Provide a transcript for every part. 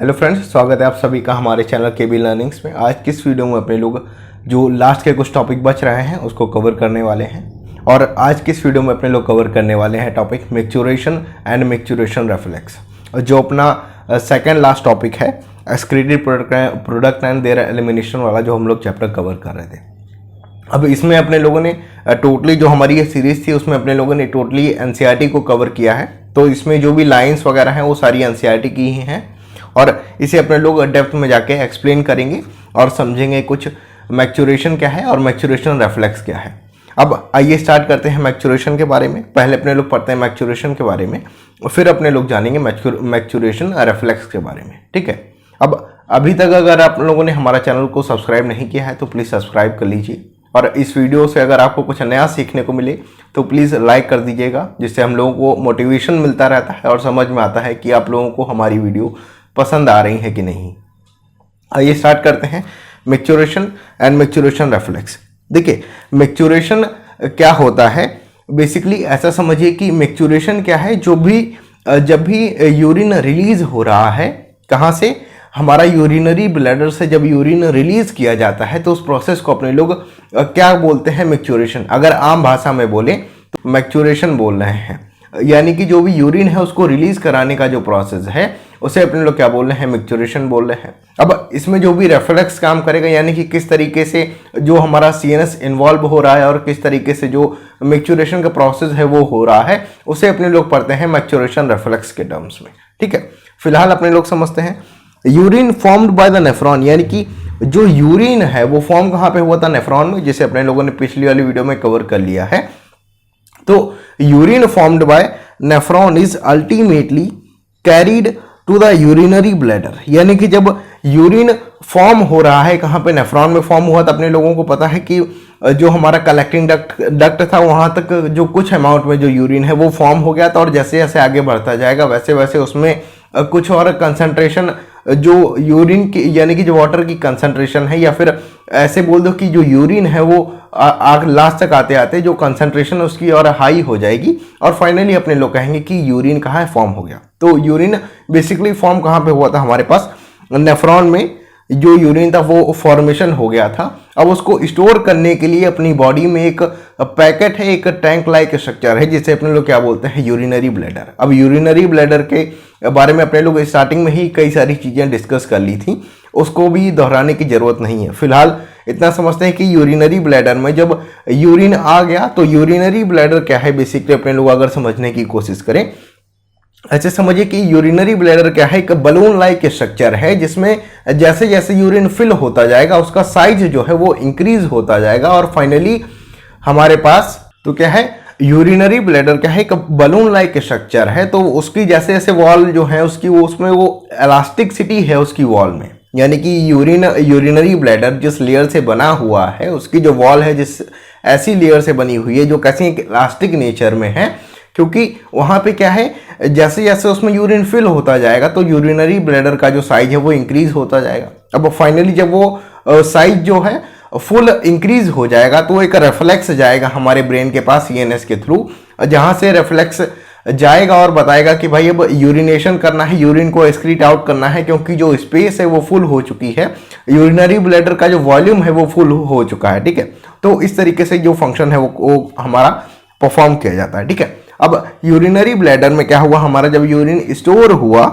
Hello friends, स्वागत है आप सभी का हमारे चैनल केबी लर्निंग्स में। आज की इस वीडियो में अपने लोग जो लास्ट के कुछ टॉपिक बच रहे हैं उसको कवर करने वाले हैं। और आज की इस वीडियो में अपने लोग कवर करने वाले हैं topic maturation and maturation reflex, जो अपना सेकंड लास्ट टॉपिक है excreted product and there elimination वाला, जो हम लोग चैप्टर कवर कर रहे थे। अब इसमें अपने लोगों ने टोटली जो हमारी ये सीरीज थी उसमें अपने लोगों ने टोटली एनसीईआरटी को कवर किया है। तो इसमें जो भी लाइंस वगैरह हैं वो सारी एनसीईआरटी की ही हैं और इसे अपने लोग डेप्थ में जाके एक्सप्लेन करेंगे और समझेंगे कुछ मैच्योरेशन क्या है और मैच्योरेशन रिफ्लेक्स क्या है। अब आइए स्टार्ट करते हैं मैच्योरेशन के बारे में। पहले अपने लोग पढ़ते हैं मैच्योरेशन के बारे में और फिर अपने लोग जानेंगे मैच्योरेशन रिफ्लेक्स के बारे में। ठीक है। अब अभी तक अगर आप लोगों ने हमारा चैनल को सब्सक्राइब नहीं किया है तो प्लीज़ सब्सक्राइब कर लीजिए और इस वीडियो से अगर आपको कुछ नया सीखने को मिले तो प्लीज़ लाइक कर दीजिएगा, जिससे हम लोगों को मोटिवेशन मिलता रहता है और समझ में आता है कि आप लोगों को हमारी वीडियो पसंद आ रही है कि नहीं। आइए स्टार्ट करते हैं मैच्योरेशन एंड मैच्योरेशन रिफ्लेक्स। देखिए मैच्योरेशन क्या होता है, बेसिकली ऐसा समझिए कि मैच्योरेशन क्या है, जब भी यूरिन रिलीज हो रहा है, कहाँ से, हमारा यूरिनरी ब्लैडर से जब यूरिन रिलीज किया जाता है तो उस प्रोसेस को अपने लोग क्या बोलते हैं, मैच्योरेशन। अगर आम भाषा में बोलें तो मैच्योरेशन बोल रहे हैं, यानी कि जो भी यूरिन है उसको रिलीज कराने का जो प्रोसेस है उसे अपने लोग क्या बोल रहे हैं, मैच्योरेशन बोल रहे हैं। अब इसमें जो भी रिफ्लेक्स काम करेगा, यानी कि किस तरीके से जो हमारा सीएनएस इन्वॉल्व हो रहा है और किस तरीके से जो मैच्योरेशन का प्रोसेस है वो हो रहा है, उसे अपने लोग पढ़ते हैं मैच्योरेशन रिफ्लेक्स के टर्म्स में। ठीक है। फिलहाल अपने लोग समझते हैं urine formed by the nephron, यानी कि जो यूरिन है वो फॉर्म कहाँ पे हुआ था, नेफ्रॉन में, जिसे अपने लोगों ने पिछली वाली वीडियो में कवर कर लिया है। तो urine formed by nephron is ultimately carried to the urinary bladder, यानी कि जब यूरिन फॉर्म हो रहा है, कहाँ पे, नेफ्रॉन में फॉर्म हुआ, तो अपने लोगों को पता है कि जो हमारा कलेक्टिंग डक्ट था वहाँ तक जो कुछ अमाउंट में जो यूरिन है वो फॉर्म हो गया था और जैसे जैसे आगे बढ़ता जाएगा वैसे वैसे उसमें कुछ और कंसंट्रेशन जो यूरिन की, यानी कि जो वाटर की कंसंट्रेशन है, या फिर ऐसे बोल दो कि जो यूरिन है वो लास्ट तक आते आते जो कंसंट्रेशन उसकी और हाई हो जाएगी और फाइनली अपने लोग कहेंगे कि यूरिन कहाँ है, फॉर्म हो गया। तो यूरिन बेसिकली फॉर्म कहाँ पे हुआ था, हमारे पास नेफ्रॉन में जो यूरिन था वो फॉर्मेशन हो गया था। अब उसको स्टोर करने के लिए अपनी बॉडी में एक पैकेट है, एक टैंक लाइक स्ट्रक्चर है, जिसे अपने लोग क्या बोलते हैं, यूरिनरी ब्लैडर। अब यूरिनरी ब्लैडर के बारे में अपने लोग स्टार्टिंग में ही कई सारी चीज़ें डिस्कस कर ली थी, उसको भी दोहराने की जरूरत नहीं है। फिलहाल इतना समझते हैं कि यूरिनरी ब्लैडर में जब यूरिन आ गया तो यूरिनरी ब्लैडर क्या है, बेसिकली अपने लोग अगर समझने की कोशिश करें, ऐसे समझिए कि यूरिनरी ब्लैडर क्या है, एक बलून लाइक स्ट्रक्चर है, जिसमें जैसे जैसे यूरिन फिल होता जाएगा उसका साइज जो है वो इंक्रीज होता जाएगा और फाइनली हमारे पास तो क्या है, यूरिनरी ब्लैडर क्या है, एक बलून लाइक स्ट्रक्चर है। तो उसकी जैसे जैसे वॉल जो है उसकी उसमें वो इलास्टिसिटी है उसकी वॉल में, यानी कि यूरिनरी ब्लैडर जिस लेयर से बना हुआ है उसकी जो वॉल है जिस ऐसी लेयर से बनी हुई है जो कैसी इलास्टिक नेचर में है, क्योंकि वहाँ पे क्या है, जैसे जैसे उसमें यूरिन फिल होता जाएगा तो यूरिनरी ब्लैडर का जो साइज है वो इंक्रीज होता जाएगा। अब फाइनली जब वो साइज जो है फुल इंक्रीज हो जाएगा तो एक रिफ्लेक्स जाएगा हमारे ब्रेन के पास सीएनएस के थ्रू, जहाँ से रिफ्लेक्स जाएगा और बताएगा कि भाई अब यूरिनेशन करना है, यूरिन को एक्सक्रीट आउट करना है, क्योंकि जो स्पेस है वो फुल हो चुकी है, यूरिनरी ब्लैडर का जो वॉल्यूम है वो फुल हो चुका है। ठीक है। तो इस तरीके से जो फंक्शन है वो हमारा परफॉर्म किया जाता है। ठीक है। अब यूरिनरी ब्लैडर में क्या हुआ, हमारा जब यूरिन स्टोर हुआ,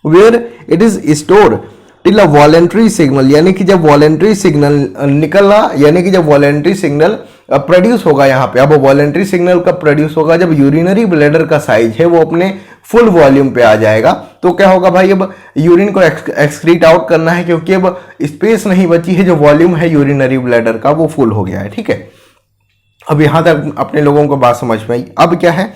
where it is store till a voluntary signal, यानी कि जब वॉलेंट्री सिग्नल निकला, यानी कि जब वॉलेंट्री सिग्नल प्रोड्यूस होगा यहाँ पे। अब वॉलेंट्री सिग्नल कब प्रोड्यूस होगा, जब यूरिनरी ब्लैडर का साइज है वो अपने फुल वॉल्यूम पे आ जाएगा। तो क्या होगा भाई, अब यूरिन को एक्सक्रीट आउट करना है, क्योंकि अब स्पेस नहीं बची है, जो वॉल्यूम है यूरिनरी ब्लैडर का वो फुल हो गया है। ठीक है। अब यहां तक अपने लोगों को बात समझ में आई। अब क्या है,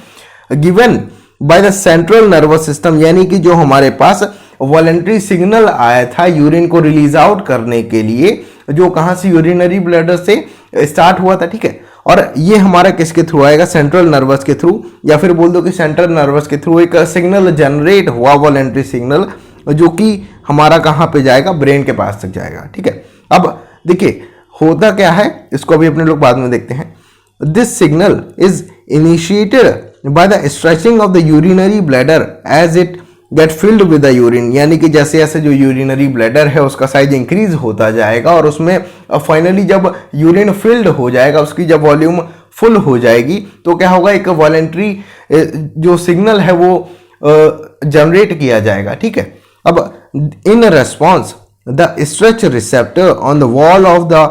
given by the central nervous system, यानी कि जो हमारे पास वॉलेंट्री सिग्नल आया था यूरिन को रिलीज आउट करने के लिए, जो कहां से, यूरिनरी ब्लैडर से स्टार्ट हुआ था। ठीक है। और ये हमारा किसके थ्रू आएगा, सेंट्रल नर्वस के थ्रू, या फिर बोल दो कि सेंट्रल नर्वस के थ्रू एक सिग्नल जनरेट हुआ, वॉलेंट्री सिग्नल, जो कि हमारा कहां पे जाएगा, ब्रेन के पास तक जाएगा। ठीक है। अब देखिए होता क्या है, इसको भी अपने लोग बाद में देखते हैं। This signal is initiated by the stretching of the urinary bladder as it get filled with the urine, यानी कि जैसे जैसे जो यूरिनरी ब्लैडर है उसका साइज इंक्रीज होता जाएगा और उसमें फाइनली जब यूरिन फिल्ड हो जाएगा, उसकी जब वॉल्यूम फुल हो जाएगी, तो क्या होगा, एक वॉलेंट्री जो सिग्नल है वो जनरेट किया जाएगा। ठीक है, अब in response the stretch receptor on the wall of the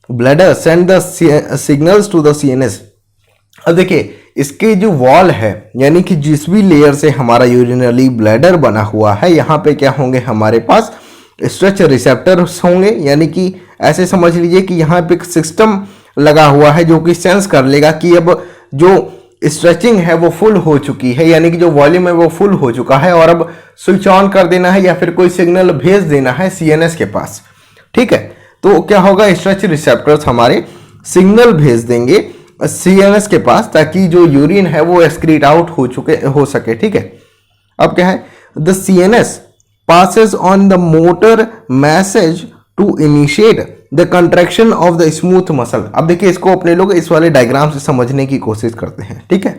bladder send the signals to the CNS. अब देखिए इसके जो वॉल है, यानी कि जिस भी लेयर से हमारा यूरिनरी ब्लैडर बना हुआ है, यहाँ पे क्या होंगे, हमारे पास स्ट्रेच रिसेप्टर्स होंगे, यानी कि ऐसे समझ लीजिए कि यहाँ पे एक सिस्टम लगा हुआ है जो कि सेंस कर लेगा कि अब जो स्ट्रेचिंग है वो फुल हो चुकी है, यानी कि जो वॉल्यूम है वो फुल हो चुका है और अब स्विच ऑन कर देना है या फिर कोई सिग्नल भेज देना है सीएनएस के पास। ठीक है, तो क्या होगा, स्ट्रेच रिसेप्टर्स हमारे सिग्नल भेज देंगे सीएनएस के पास ताकि जो यूरिन है वो एक्सक्रीट आउट हो सके। ठीक है, अब क्या है, the CNS passes on the motor message to initiate the contraction of the smooth muscle। अब देखिए इसको अपने लोग इस वाले डायग्राम से समझने की कोशिश करते हैं। ठीक है,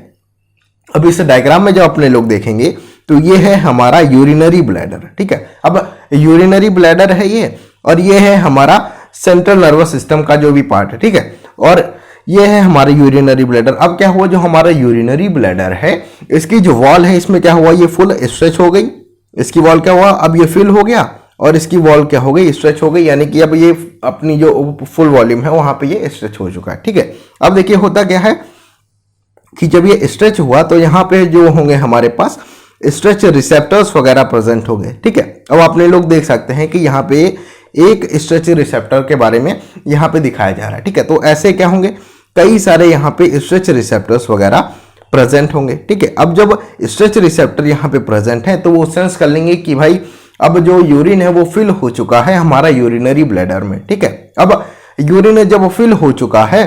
अब इस डायग्राम में जब अपने लोग देखेंगे तो ये है हमारा यूरिनरी ब्लैडर। ठीक है, अब यूरिनरी ब्लैडर है ये, और ये है हमारा सेंट्रल नर्वस सिस्टम का जो भी पार्ट है। ठीक है, और ये है हमारा यूरिनरी ब्लैडर। अब क्या हुआ, जो हमारा यूरिनरी ब्लैडर है इसकी जो वॉल है इसमें क्या हुआ, ये फुल स्ट्रेच हो गई, इसकी वॉल क्या हुआ, अब ये फिल हो गया और इसकी वॉल क्या हो गई, स्ट्रेच हो गई, यानी कि अब ये अपनी जो फुल वॉल्यूम है वहां पे ये स्ट्रेच हो चुका है। ठीक है, अब देखिए होता क्या है कि जब ये स्ट्रेच हुआ तो यहाँ पे जो होंगे हमारे पास स्ट्रेच रिसेप्टर्स वगैरह प्रेजेंट हो गए। ठीक है, अब आपने लोग देख सकते हैं कि यहाँ पे एक स्ट्रेच रिसेप्टर के बारे में यहाँ पे दिखाया जा रहा है। ठीक है, तो ऐसे क्या होंगे, कई सारे यहाँ पे स्ट्रेच रिसेप्टर्स वगैरह प्रेजेंट होंगे। ठीक है, अब जब स्ट्रेच रिसेप्टर यहाँ पे प्रेजेंट है तो वो सेंस कर लेंगे कि भाई अब जो यूरिन है वो फिल हो चुका है हमारा यूरिनरी ब्लैडर में। ठीक है, अब यूरिन जब फिल हो चुका है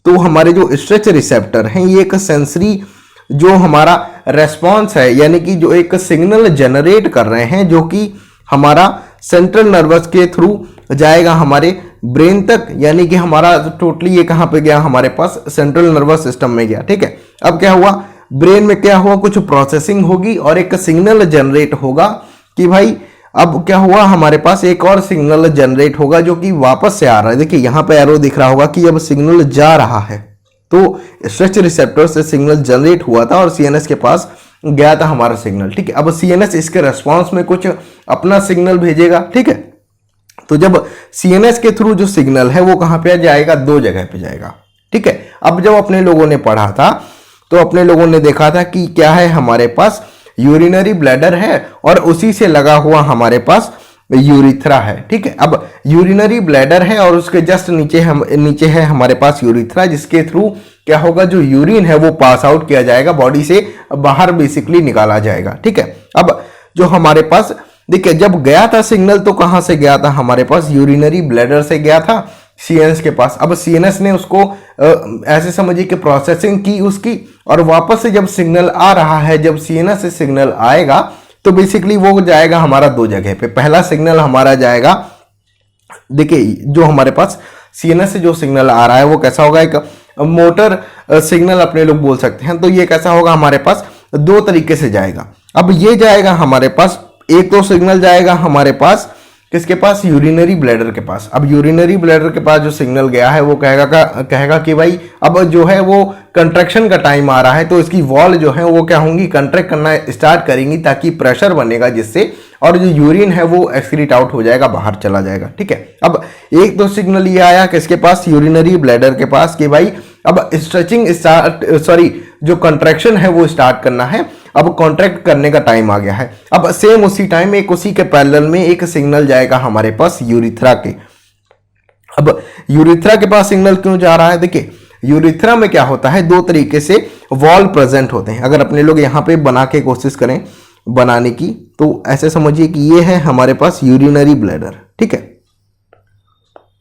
तो हमारे जो स्ट्रेच रिसेप्टर हैं ये एक सेंसरी जो हमारा रेस्पॉन्स है, यानी कि जो एक सिग्नल जनरेट कर रहे हैं जो कि हमारा सेंट्रल नर्वस के थ्रू जाएगा हमारे ब्रेन तक, यानी कि हमारा टोटली ये कहाँ पे गया, हमारे पास सेंट्रल नर्वस सिस्टम में गया। ठीक है, अब क्या हुआ, ब्रेन में क्या हुआ, कुछ प्रोसेसिंग होगी और एक सिग्नल जनरेट होगा कि भाई अब क्या हुआ, हमारे पास एक और सिग्नल जनरेट होगा जो कि वापस से आ रहा है। देखिए यहाँ पे एरो दिख रहा होगा कि अब सिग्नल जा रहा है, तो स्ट्रेच रिसेप्टर से सिग्नल जनरेट हुआ था और सीएनएस के पास गया था हमारा सिग्नल। ठीक है, अब सीएनएस इसके रेस्पॉन्स में कुछ अपना सिग्नल भेजेगा। ठीक है, तो जब सीएनएस के थ्रू जो सिग्नल है वो कहां पे जाएगा, दो जगह पे जाएगा। ठीक है, अब जब अपने लोगों ने पढ़ा था तो अपने लोगों ने देखा था कि क्या है, हमारे पास यूरिनरी ब्लैडर है और उसी से लगा हुआ हमारे पास यूरिथ्रा है। ठीक है, अब यूरिनरी ब्लैडर है और उसके जस्ट नीचे है हमारे पास यूरिथ्रा, जिसके थ्रू क्या होगा, जो यूरिन है वो पास आउट किया जाएगा, बॉडी से बाहर बेसिकली निकाला जाएगा। ठीक है, अब जो हमारे पास देखिए जब गया था सिग्नल तो कहां से गया था, हमारे पास यूरिनरी ब्लैडर से गया था सीएनएस के पास। अब सीएनएस ने उसको ऐसे समझिए कि प्रोसेसिंग की उसकी, और वापस से जब सिग्नल आ रहा है, जब सीएनएस से सिग्नल आएगा तो बेसिकली वो जाएगा हमारा दो जगह पे। पहला सिग्नल हमारा जाएगा, देखिए जो हमारे पास सीएनएस से जो सिग्नल आ रहा है वो कैसा होगा, एक मोटर सिग्नल अपने लोग बोल सकते हैं। तो ये कैसा होगा, हमारे पास दो तरीके से जाएगा। अब ये जाएगा हमारे पास, एक तो सिग्नल जाएगा हमारे पास किसके पास, यूरिनरी ब्लैडर के पास। अब यूरिनरी ब्लैडर के पास जो सिग्नल गया है वो कहेगा कि भाई अब जो है वो कंट्रैक्शन का टाइम आ रहा है, तो इसकी वॉल जो है वो क्या होंगी, कंट्रैक्ट करना स्टार्ट करेंगी ताकि प्रेशर बनेगा जिससे, और जो यूरिन है वो एक्सक्रीट आउट हो जाएगा, बाहर चला जाएगा। ठीक है, अब एक तो सिग्नल ये आया किसके पास, यूरिनरी ब्लैडर के पास, कि भाई अब स्ट्रेचिंग जो कंट्रैक्शन है वो स्टार्ट करना है, अब कॉन्ट्रैक्ट करने का टाइम आ गया है। अब सेम उसी टाइम एक उसी के पैरेलल में एक सिग्नल जाएगा हमारे पास यूरिथ्रा के। अब यूरिथ्रा के पास सिग्नल क्यों जा रहा है, देखिए यूरिथ्रा में क्या होता है, दो तरीके से वॉल प्रेजेंट होते हैं। अगर अपने लोग यहाँ पे बना के कोशिश करें बनाने की तो ऐसे समझिए कि ये है हमारे पास यूरिनरी ब्लैडर। ठीक है,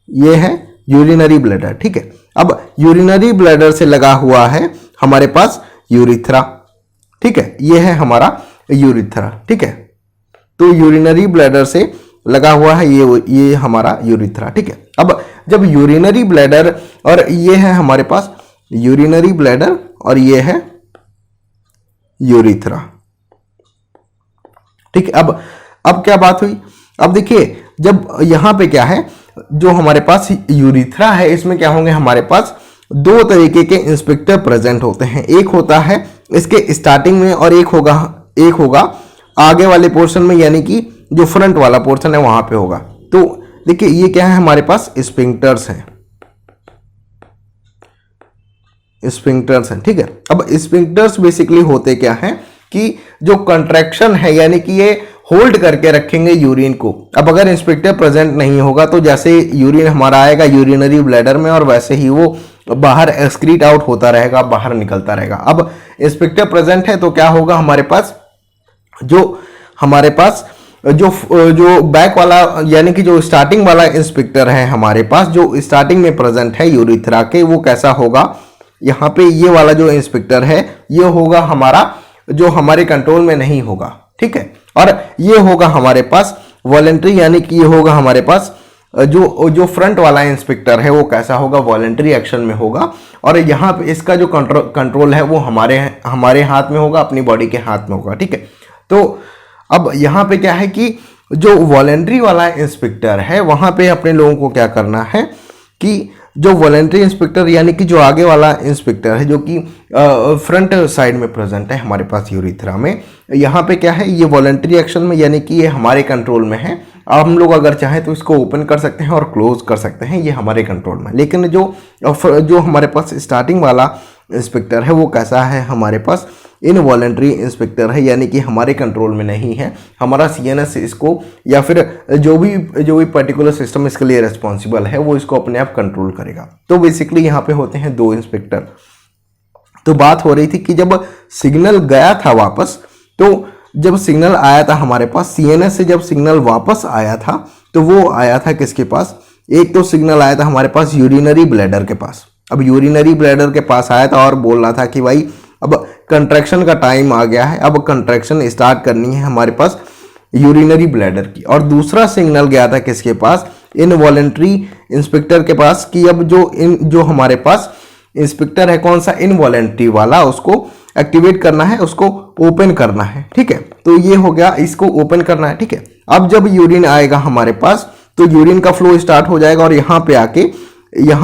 ये है यूरिनरी ब्लैडर। ठीक है, अब यूरिनरी ब्लैडर से लगा हुआ है हमारे पास यूरिथ्रा। ठीक है, ये है हमारा यूरिथ्रा। ठीक है, तो यूरिनरी ब्लैडर से लगा हुआ है ये हमारा यूरिथ्रा। ठीक है, अब जब यूरिनरी ब्लैडर, और ये है हमारे पास यूरिनरी ब्लैडर और ये है यूरिथ्रा। ठीक है। अब क्या बात हुई, अब देखिए जब यहाँ पे क्या है, जो हमारे पास यूरिथ्रा है इसमें क्या होंगे, हमारे पास दो तरीके के इंस्पेक्टर प्रेजेंट होते हैं। एक होता है इसके स्टार्टिंग में और एक होगा आगे वाले पोर्शन में, यानी कि जो फ्रंट वाला पोर्शन है वहां पे होगा। तो देखिए ये क्या है, हमारे पास स्फिंक्टर्स हैं, स्फिंक्टर्स हैं, ठीक है। अब स्फिंक्टर्स बेसिकली होते क्या है कि जो कंट्रैक्शन है, यानी कि ये होल्ड करके रखेंगे यूरिन को। अब अगर इंस्पेक्टर प्रेजेंट नहीं होगा तो जैसे यूरिन हमारा आएगा यूरिनरी ब्लैडर में और वैसे ही वो बाहर एक्सक्रीट आउट होता रहेगा, बाहर निकलता रहेगा। अब इंस्पेक्टर प्रेजेंट है तो क्या होगा, हमारे पास जो बैक वाला यानी कि जो स्टार्टिंग वाला इंस्पेक्टर है हमारे पास, जो स्टार्टिंग में प्रेजेंट है यूरिथ्रा के, वो कैसा होगा, यहाँ पे ये वाला जो इंस्पेक्टर है ये होगा हमारा, जो हमारे कंट्रोल में नहीं होगा, ठीक है। और ये होगा हमारे पास वॉलेंट्री, यानी कि ये होगा हमारे पास जो फ्रंट वाला इंस्पेक्टर है वो कैसा होगा, वॉलेंट्री एक्शन में होगा। और यहाँ पे इसका जो कंट्रोल है वो हमारे हाथ में होगा, अपनी बॉडी के हाथ में होगा, ठीक है। तो अब यहाँ पे क्या है कि जो वॉलेंट्री वाला इंस्पेक्टर है वहाँ पे अपने लोगों को क्या करना है कि जो वॉलेंट्री इंस्पेक्टर यानी कि जो आगे वाला इंस्पेक्टर है, जो कि फ्रंट साइड में प्रेजेंट है हमारे पास यूरिथ्रा में, यहाँ पे क्या है, ये वॉलेंट्री एक्शन में, यानी कि ये हमारे कंट्रोल में है। हम लोग अगर चाहें तो इसको ओपन कर सकते हैं और क्लोज कर सकते हैं, ये हमारे कंट्रोल में। लेकिन जो हमारे पास स्टार्टिंग वाला इंस्पेक्टर है वो कैसा है, हमारे पास इनवॉलेंट्री इंस्पेक्टर है, यानी कि हमारे कंट्रोल में नहीं है। हमारा सीएनएस इसको या फिर जो भी पर्टिकुलर सिस्टम इसके लिए रिस्पॉन्सिबल है वो इसको अपने आप कंट्रोल करेगा। तो बेसिकली यहाँ पे होते हैं दो इंस्पेक्टर। तो बात हो रही थी कि जब सिग्नल गया था वापस, तो जब सिग्नल आया था हमारे पास सीएनएस से, जब सिग्नल वापस आया था तो वो आया था किसके पास, एक तो सिग्नल आया था हमारे पास यूरिनरी ब्लैडर के पास। अब यूरिनरी ब्लैडर के पास आया था और बोल रहा था कि भाई अब कंट्रैक्शन का टाइम आ गया है, अब कंट्रैक्शन स्टार्ट करनी है हमारे पास यूरिनरी ब्लैडर की। और दूसरा सिग्नल गया था किसके पास, इनवॉलेंट्री इंस्पेक्टर के पास, कि अब जो हमारे पास इंस्पेक्टर है कौन सा, इनवॉलेंट्री वाला, उसको एक्टिवेट करना है, उसको ओपन करना है, ठीक है। तो ये हो गया, इसको ओपन करना है, ठीक है। अब जब यूरिन आएगा हमारे पास तो यूरिन का फ्लो स्टार्ट हो जाएगा और यहाँ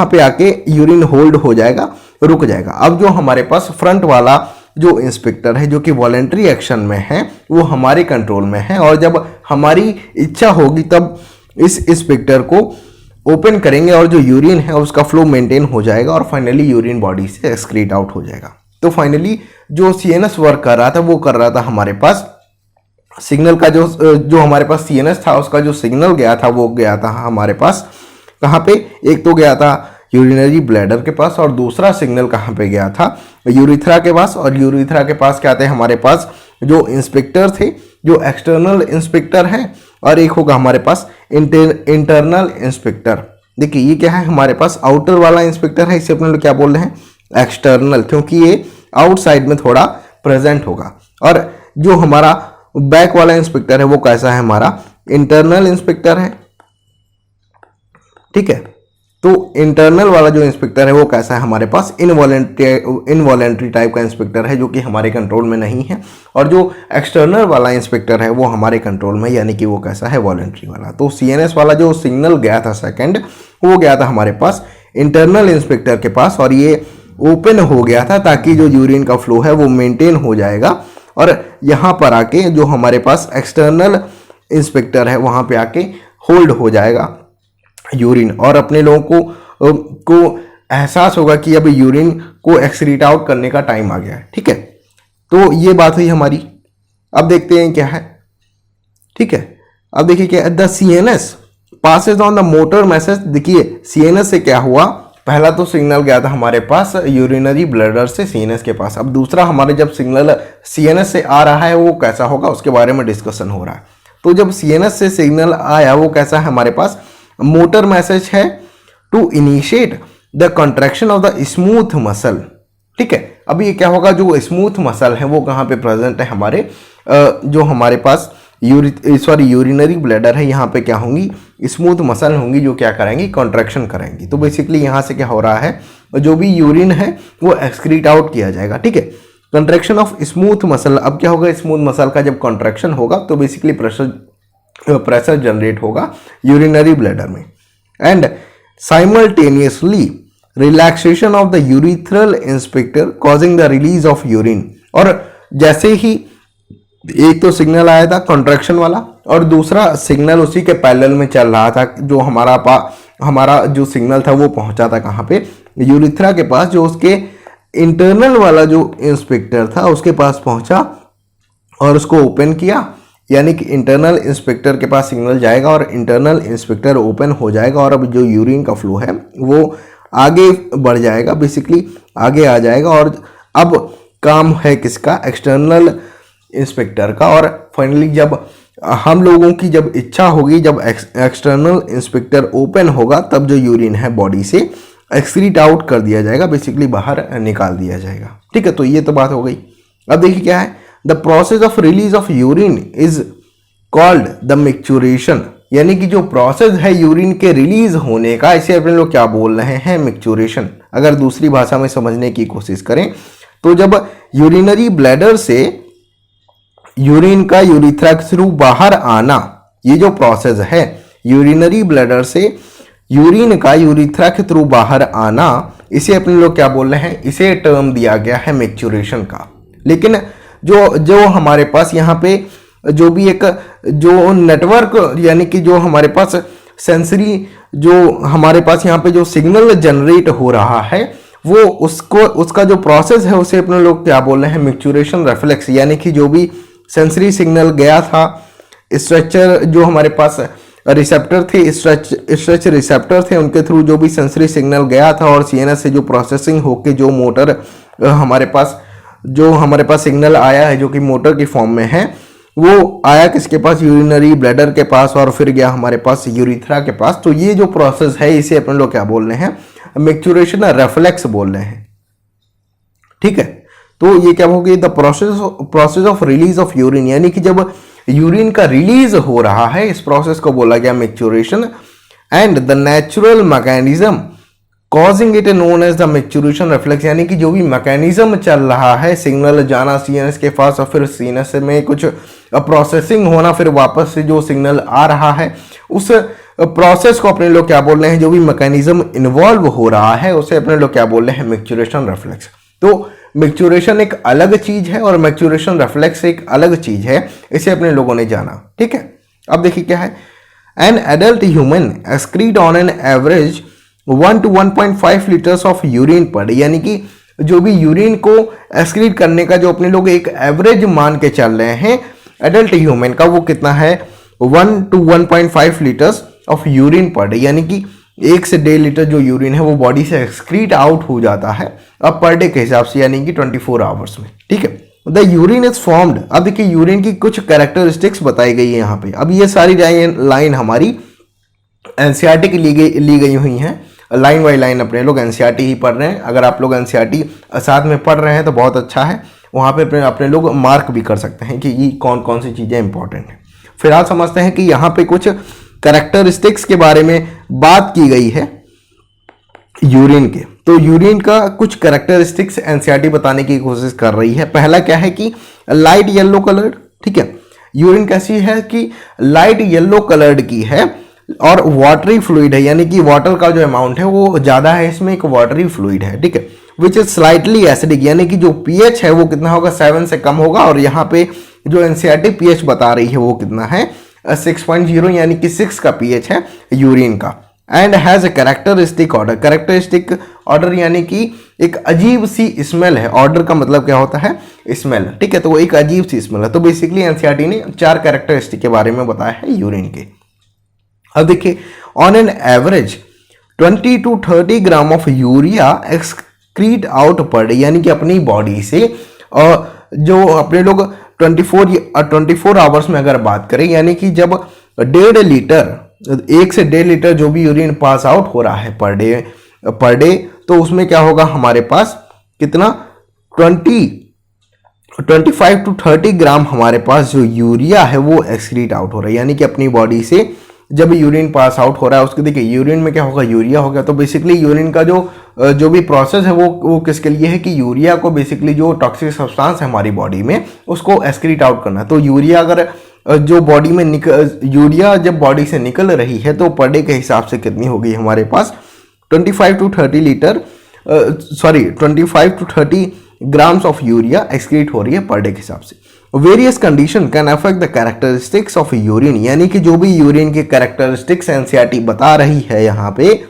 पे आके यूरिन होल्ड हो जाएगा, रुक जाएगा। अब जो हमारे पास फ्रंट वाला जो इंस्पेक्टर है जो कि वॉलेंट्री एक्शन में है वो हमारे कंट्रोल में है, और जब हमारी इच्छा होगी तब इस इंस्पेक्टर को ओपन करेंगे और जो यूरिन है उसका फ्लो मेंटेन हो जाएगा और फाइनली यूरिन बॉडी से एक्सक्रीट आउट हो जाएगा। तो फाइनली जो सीएनएस वर्क कर रहा था वो कर रहा था हमारे पास सिग्नल का जो हमारे पास सीएनएस था उसका जो सिग्नल गया था वो गया था हमारे पास कहाँ पे, एक तो गया था यूरिनरी ब्लैडर के पास और दूसरा सिग्नल कहाँ पे गया था, यूरिथ्रा के पास। और यूरिथ्रा के पास क्या थे, हमारे पास जो इंस्पेक्टर थे, जो एक्सटर्नल इंस्पेक्टर है, और एक होगा हमारे पास इंटरनल इंस्पेक्टर। देखिए ये क्या है, हमारे पास आउटर वाला इंस्पेक्टर है, इसे अपने लोग क्या बोल रहे हैं, एक्सटर्नल, क्योंकि ये आउटसाइड में थोड़ा प्रेजेंट होगा। और जो हमारा बैक वाला इंस्पेक्टर है वो कैसा है, हमारा इंटरनल इंस्पेक्टर है, ठीक है। तो इंटरनल वाला जो इंस्पेक्टर है वो कैसा है, हमारे पास इनवॉलेंट्री टाइप का इंस्पेक्टर है जो कि हमारे कंट्रोल में नहीं है। और जो एक्सटर्नल वाला इंस्पेक्टर है वो हमारे कंट्रोल में, यानी कि वो कैसा है, वॉलेंट्री वाला। तो सीएनएस वाला जो सिग्नल गया था सेकंड, वो गया था हमारे पास इंटरनल इंस्पेक्टर के पास और ये ओपन हो गया था ताकि जो यूरिन का फ्लो है वो मेंटेन हो जाएगा। और यहाँ पर आके जो हमारे पास एक्सटर्नल इंस्पेक्टर है वहाँ पे आके होल्ड हो जाएगा यूरिन, और अपने लोगों को एहसास होगा कि अब यूरिन को एक्सक्रीट आउट करने का टाइम आ गया है, ठीक है। तो ये बात हुई हमारी। अब देखते हैं क्या है, ठीक है। अब देखिए क्या, the CNS passes on the motor message. देखिए सीएनएस से क्या हुआ, पहला तो सिग्नल गया था हमारे पास यूरिनरी ब्लैडर से सीएनएस के पास। अब दूसरा हमारे जब सिग्नल सीएनएस से आ रहा है वो कैसा होगा उसके बारे में डिस्कशन हो रहा है। तो जब सीएनएस से सिग्नल आया वो कैसा है, हमारे पास मोटर मैसेज है to initiate the contraction of the smooth muscle, ठीक है। अब ये क्या होगा, जो स्मूथ मसल है वो कहाँ पे प्रेजेंट है, हमारे जो हमारे पास यूरिनरी ब्लैडर है, यहाँ पे क्या होंगी, स्मूथ मसल होंगी जो क्या करेंगी, कॉन्ट्रैक्शन करेंगी। तो बेसिकली यहाँ से क्या हो रहा है, जो भी यूरिन है वो एक्सक्रीट आउट किया जाएगा, ठीक है। कंट्रैक्शन ऑफ स्मूथ मसल, अब क्या होगा, स्मूथ मसल का जब कॉन्ट्रैक्शन होगा तो बेसिकली प्रेशर जनरेट होगा यूरिनरी ब्लैडर में। And simultaneously relaxation of the urethral inspector causing the release of urine, और जैसे ही एक तो सिग्नल आया था कॉन्ट्रैक्शन वाला और दूसरा सिग्नल उसी के पैरेलल में चल रहा था, जो हमारा जो सिग्नल था वो पहुंचा था कहाँ पे, यूरिथ्रा के पास, जो उसके इंटरनल वाला जो इंस्पेक्टर था उसके पास पहुंचा और उसको ओपन किया। यानी कि इंटरनल इंस्पेक्टर के पास सिग्नल जाएगा और इंटरनल इंस्पेक्टर ओपन हो जाएगा और अब जो यूरिन का फ्लो है वो आगे बढ़ जाएगा, बेसिकली आगे आ जाएगा। और अब काम है किसका, एक्सटर्नल इंस्पेक्टर का। और फाइनली जब हम लोगों की जब इच्छा होगी, जब एक्सटर्नल इंस्पेक्टर ओपन होगा, तब जो यूरिन है बॉडी से एक्सक्रीट आउट कर दिया जाएगा, बेसिकली बाहर निकाल दिया जाएगा। ठीक है, तो ये तो बात हो गई। अब देखिए क्या है, the process of release of urine is called the micturition, यानी कि जो प्रोसेस है यूरिन के रिलीज होने का, इसे अपने लोग क्या बोल रहे हैं, मिक्चुरेशन। अगर दूसरी भाषा में समझने की कोशिश करें तो जब यूरिनरी ब्लैडर से यूरिन का यूरिथ्रा के थ्रू बाहर आना, ये जो प्रोसेस है यूरिनरी ब्लैडर से यूरिन का यूरिथ्रा के थ्रू बाहर आना, इसे अपने लोग क्या बोल रहे हैं, इसे टर्म दिया गया है मैच्योरेशन का। लेकिन जो हमारे पास यहाँ पे जो भी एक जो नेटवर्क, यानी कि जो हमारे पास सेंसरी, जो हमारे पास यहाँ पे जो सिग्नल जनरेट हो रहा है, वो उसका जो प्रोसेस है उसे अपने लोग क्या बोल रहे हैं, मैच्योरेशन रिफ्लेक्स। यानी कि जो भी सेंसरी सिग्नल गया था, स्ट्रक्चर जो हमारे पास रिसेप्टर थे, स्ट्रेच रिसेप्टर थे, उनके थ्रू जो भी सेंसरी सिग्नल गया था और सीएनएस से जो प्रोसेसिंग होके जो मोटर हमारे पास सिग्नल आया है, जो कि मोटर की फॉर्म में है, वो आया किसके पास, यूरिनरी ब्लैडर के पास, और फिर गया हमारे पास यूरिथ्रा के पास। तो ये जो प्रोसेस है इसे अपन लोग क्या बोल रहे हैं, मैच्योरेशन रिफ्लेक्स बोल रहे हैं। ठीक है, तो ये क्या होगी, the process of release of urine, यानी कि जब यूरिन का रिलीज हो रहा है, इस प्रोसेस को बोला गया maturation. And the natural mechanism causing it known as the maturation reflex, यानी कि जो भी मैकेनिज्म चल रहा है, सिग्नल जाना सीएनएस के पास और फिर सीएनएस में कुछ प्रोसेसिंग होना, फिर वापस से जो सिग्नल आ रहा है, उस प्रोसेस को अपने लोग क्या बोल रहे हैं, जो भी मैकेनिज्म इन्वॉल्व हो रहा है उसे अपने लोग क्या बोल रहे हैं, मैच्योरेशन रिफ्लेक्स। तो मैच्योरेशन एक अलग चीज है और मैच्योरेशन रिफ्लेक्स एक अलग चीज है, इसे अपने लोगों ने जाना। ठीक है, अब देखिए क्या है, an adult human excrete on an average 1 to 1.5 litres of urine per day, यानी कि जो भी यूरिन को एक्सक्रीट करने का जो अपने लोग एक एवरेज मान के चल रहे हैं एडल्ट ह्यूमन का, वो कितना है, 1 to 1.5 litres of urine per day, यानी कि 1 से 1.5 लीटर जो यूरिन है वो बॉडी से एक्सक्रीट आउट हो जाता है अब पर डे के हिसाब से, यानी कि 24 आवर्स में। ठीक है, द यूरिन इज फॉर्म्ड, अब देखिए यूरिन की कुछ कैरेक्टरिस्टिक्स बताई गई है यहाँ पे। अब ये सारी लाइन हमारी एनसीईआरटी की ली गई हुई हैं, लाइन बाई लाइन अपने लोग एनसीईआरटी ही पढ़ रहे हैं। अगर आप लोग एनसीईआरटी साथ में पढ़ रहे हैं तो बहुत अच्छा है, वहाँ पे अपने लोग मार्क भी कर सकते हैं कि ये कौन कौन सी चीज़ें इंपॉर्टेंट हैं। फिलहाल समझते हैं कि यहाँ पे कुछ कैरेक्टरिस्टिक्स के बारे में बात की गई है यूरिन के। तो यूरिन का कुछ कैरेक्टरिस्टिक्स एनसीईआरटी बताने की कोशिश कर रही है। पहला क्या है कि लाइट येलो कलर्ड। ठीक है, यूरिन कैसी है कि लाइट येलो कलर्ड की है और वाटरी फ्लूइड है, यानी कि वाटर का जो अमाउंट है वो ज़्यादा है, इसमें एक वाटरी फ्लूइड है। ठीक है, विच इज स्लाइटली एसिडिक, यानी कि जो पीएच है वो कितना होगा, 7 से कम होगा। और यहाँ पे जो एनसीईआरटी पीएच बता रही है वो कितना है, 6.0, यानी कि 6 का पीएच है यूरिन का। And has a characteristic order, characteristic order यानी कि एक अजीब सी स्मेल है। ऑर्डर का मतलब क्या होता है, स्मेल। ठीक है, तो वो एक अजीब सी स्मेल है। तो बेसिकली एनसीईआरटी ने 4 कैरेक्टरिस्टिक के बारे में बताया है यूरिन के। अब देखिए, on an average 20 to 30 gram of urea excrete out per day, यानी कि अपनी बॉडी से जो अपने लोग 24 आवर्स में अगर बात करें, यानी कि जब 1.5 लीटर 1 से 1.5 लीटर जो भी यूरिन पास आउट हो रहा है पर डे, तो उसमें क्या होगा हमारे पास कितना 25 to 30 ग्राम हमारे पास जो यूरिया है वो एक्सक्रीट आउट हो रहा है, यानी कि अपनी बॉडी से जब यूरिन पास आउट हो रहा है उसके, देखिए यूरिन में क्या होगा, यूरिया हो गया। तो बेसिकली यूरिन का जो भी प्रोसेस है वो किसके लिए है कि यूरिया को बेसिकली जो टॉक्सिक सब्सटेंस है हमारी बॉडी में उसको एक्सक्रीट आउट करना। तो यूरिया अगर जो बॉडी में यूरिया जब बॉडी से निकल रही है तो पर डे के हिसाब से कितनी होगी हमारे पास 25 to 30 grams of urea excrete हो रही है पर डे के हिसाब से। Various condition can affect the characteristics of urine, यानी कि जो भी यूरिन के कैरेक्टरिस्टिक्स एनसीईआरटी बता रही है यहाँ पे,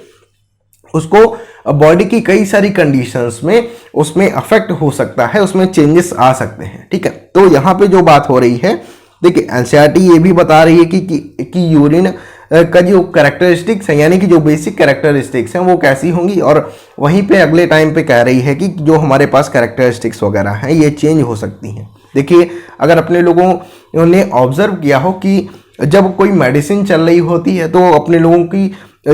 उसको बॉडी की कई सारी कंडीशंस में उसमें अफेक्ट हो सकता है, उसमें चेंजेस आ सकते हैं। ठीक है, तो यहाँ पे जो बात हो रही है, देखिए एनसीईआरटी ये भी बता रही है कि यूरिन का जो कैरेक्टरिस्टिक्स है, यानी कि जो बेसिक कैरेक्टरिस्टिक्स हैं वो कैसी होंगी, और वहीं पे अगले टाइम पे कह रही है कि जो हमारे पास कैरेक्टरिस्टिक्स वगैरह हैं ये चेंज हो सकती हैं। देखिए अगर अपने लोगों ने ऑब्जर्व किया हो कि जब कोई मेडिसिन चल रही होती है तो अपने लोगों की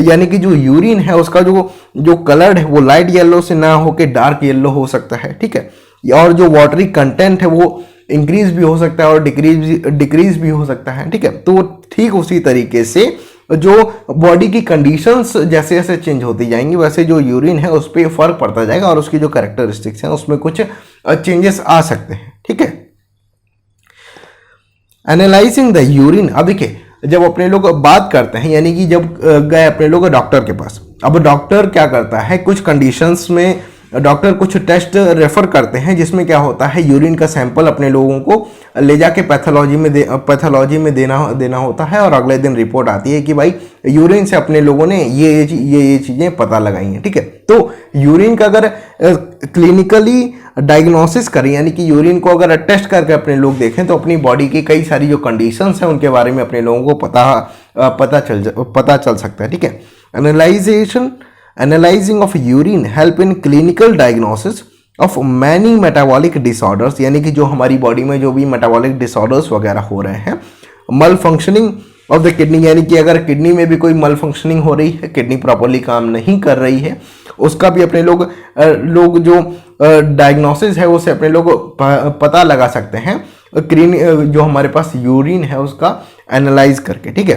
यानी कि जो यूरिन है उसका जो कलर है वो लाइट येलो से ना होके डार्क येलो हो सकता है। ठीक है, और जो वाटरी कंटेंट है वो इंक्रीज भी हो सकता है और डिक्रीज भी हो सकता है। ठीक है, तो ठीक उसी तरीके से जो बॉडी की कंडीशंस जैसे जैसे चेंज होती जाएंगी वैसे जो यूरिन है उस पर फर्क पड़ता जाएगा और उसकी जो कैरेक्टरिस्टिक्स हैं उसमें कुछ चेंजेस आ सकते हैं। ठीक है, एनालाइजिंग द यूरिन। अब देखिए जब अपने लोग बात करते हैं, यानी कि जब गए अपने लोग डॉक्टर के पास, अब डॉक्टर क्या करता है, कुछ कंडीशंस में डॉक्टर कुछ टेस्ट रेफर करते हैं जिसमें क्या होता है यूरिन का सैंपल अपने लोगों को ले जाके पैथोलॉजी में देना होता है, और अगले दिन रिपोर्ट आती है कि भाई यूरिन से अपने लोगों ने ये चीज़ें पता लगाई हैं। ठीक है, तो यूरिन का अगर क्लिनिकली डायग्नोसिस करें, यानी कि यूरिन को अगर टेस्ट करके अपने लोग देखें तो अपनी बॉडी की कई सारी जो कंडीशंस हैं उनके बारे में अपने लोगों को पता चल सकता है। ठीक है, analysing of urine help in clinical diagnosis of many metabolic disorders, यानी कि जो हमारी बॉडी में जो भी मेटाबॉलिक डिसऑर्डर्स वगैरह हो रहे हैं, मल फंक्शनिंग ऑफ द किडनी, यानी कि अगर किडनी में भी कोई मल फंक्शनिंग हो रही है, किडनी प्रॉपरली काम नहीं कर रही है, उसका भी अपने लोग जो डायग्नोसिस है उसे अपने लोग पता लगा सकते हैं जो हमारे पास यूरिन है उसका एनालाइज करके। ठीक है,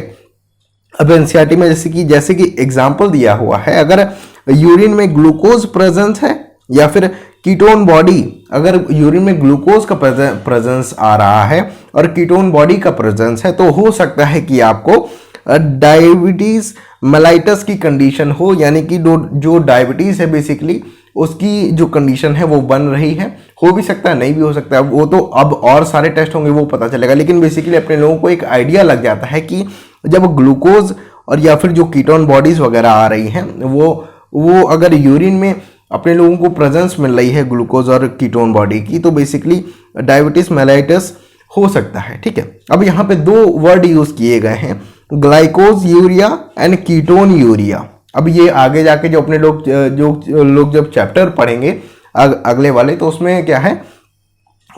अब एनसीईआरटी में जैसे कि एग्जाम्पल दिया हुआ है, अगर यूरिन में ग्लूकोज प्रेजेंस है या फिर कीटोन बॉडी, अगर यूरिन में ग्लूकोज का प्रेजेंस आ रहा है और कीटोन बॉडी का प्रेजेंस है तो हो सकता है कि आपको डायबिटीज मेलाइटस की कंडीशन हो, यानी कि जो डायबिटीज है बेसिकली उसकी जो कंडीशन है वो बन रही है। हो भी सकता है, नहीं भी हो सकता है, वो तो अब और सारे टेस्ट होंगे वो पता चलेगा, लेकिन बेसिकली अपने लोगों को एक आइडिया लग जाता है कि जब ग्लूकोज और या फिर जो कीटोन बॉडीज वगैरह आ रही हैं वो अगर यूरिन में अपने लोगों को प्रेजेंस मिल रही है ग्लूकोज और कीटोन बॉडी की, तो बेसिकली डायबिटीज मेलाइटस हो सकता है। ठीक है, अब यहाँ पे दो वर्ड यूज किए गए हैं, ग्लाइकोज यूरिया एंड कीटोन यूरिया। अब ये आगे जाके जो अपने लोग जब चैप्टर पढ़ेंगे अगले वाले, तो उसमें क्या है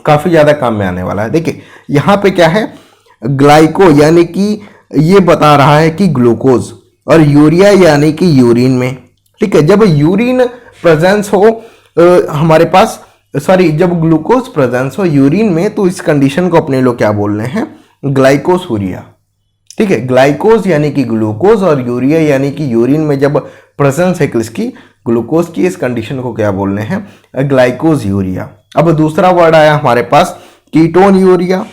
काफी ज्यादा काम में आने वाला है। देखिए यहाँ पे क्या है, ग्लाइको यानी कि ये बता रहा है कि ग्लूकोज, और यूरिया यानी कि यूरिन में। ठीक है, जब यूरिन प्रेजेंस हो हमारे पास, जब ग्लूकोज प्रेजेंस हो यूरिन में, तो इस कंडीशन को अपने लोग क्या बोल रहे हैं, ग्लाइकोसूरिया। ठीक है, ग्लाइकोज यानी कि ग्लूकोज और यूरिया यानी कि यूरिन में जब प्रेजेंस है किसकी, ग्लूकोज की, इस कंडीशन को क्या बोल रहे हैं, ग्लाइकोज यूरिया। अब दूसरा वर्ड आया हमारे पास कीटोन यूरिया।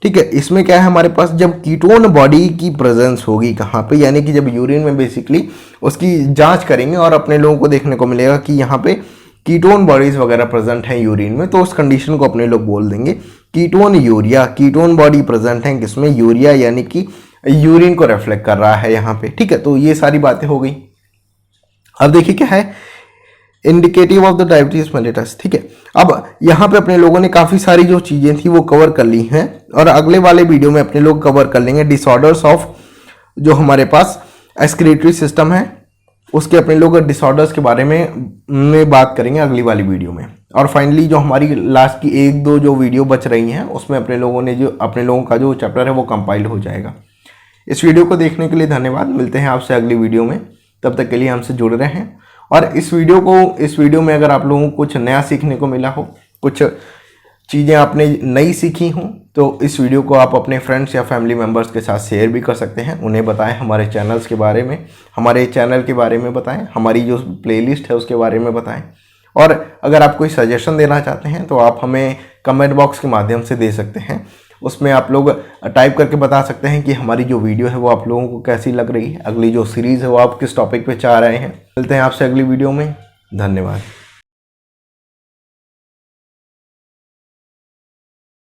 ठीक है, इसमें क्या है हमारे पास, जब कीटोन बॉडी की प्रेजेंस होगी कहाँ पे, यानी कि जब यूरिन में बेसिकली उसकी जांच करेंगे और अपने लोगों को देखने को मिलेगा कि यहाँ पे कीटोन बॉडीज वगैरह प्रेजेंट हैं यूरिन में, तो उस कंडीशन को अपने लोग बोल देंगे ketone urea. Ketone body present है किसमें, यूरिया, यानी कि यूरिन को रिफ्लेक्ट कर रहा है यहाँ पे। ठीक है, तो ये सारी बातें हो गई। अब देखिए क्या है, indicative of the diabetes mellitus. ठीक है, अब यहाँ पे अपने लोगों ने काफी सारी जो चीजें थी वो कवर कर ली हैं, और अगले वाले वीडियो में अपने लोग कवर कर लेंगे डिसऑर्डर्स ऑफ जो हमारे पास एक्सक्रीटरी सिस्टम है, उसके अपने लोग डिसऑर्डर्स के बारे में बात करेंगे अगली वाली वीडियो में। और फाइनली जो हमारी लास्ट की एक दो जो वीडियो बच रही हैं उसमें अपने लोगों का जो चैप्टर है वो कंपाइल हो जाएगा। इस वीडियो को देखने के लिए धन्यवाद। मिलते हैं आपसे अगली वीडियो में, तब तक के लिए हमसे जुड़ रहे हैं। और इस वीडियो में अगर आप लोगों को कुछ नया सीखने को मिला हो, कुछ चीज़ें आपने नई सीखी हों तो इस वीडियो को आप अपने फ्रेंड्स या फैमिली मेम्बर्स के साथ शेयर भी कर सकते हैं। उन्हें बताएं हमारे चैनल्स के बारे में, हमारे चैनल के बारे में बताएं, हमारी जो प्लेलिस्ट है उसके बारे में बताएं। और अगर आप कोई सजेशन देना चाहते हैं तो आप हमें कमेंट बॉक्स के माध्यम से दे सकते हैं। उसमें आप लोग टाइप करके बता सकते हैं कि हमारी जो वीडियो है वो आप लोगों को कैसी लग रही है, अगली जो सीरीज़ है वो आप किस टॉपिक पे चाह रहे हैं। मिलते हैं आपसे अगली वीडियो में। धन्यवाद।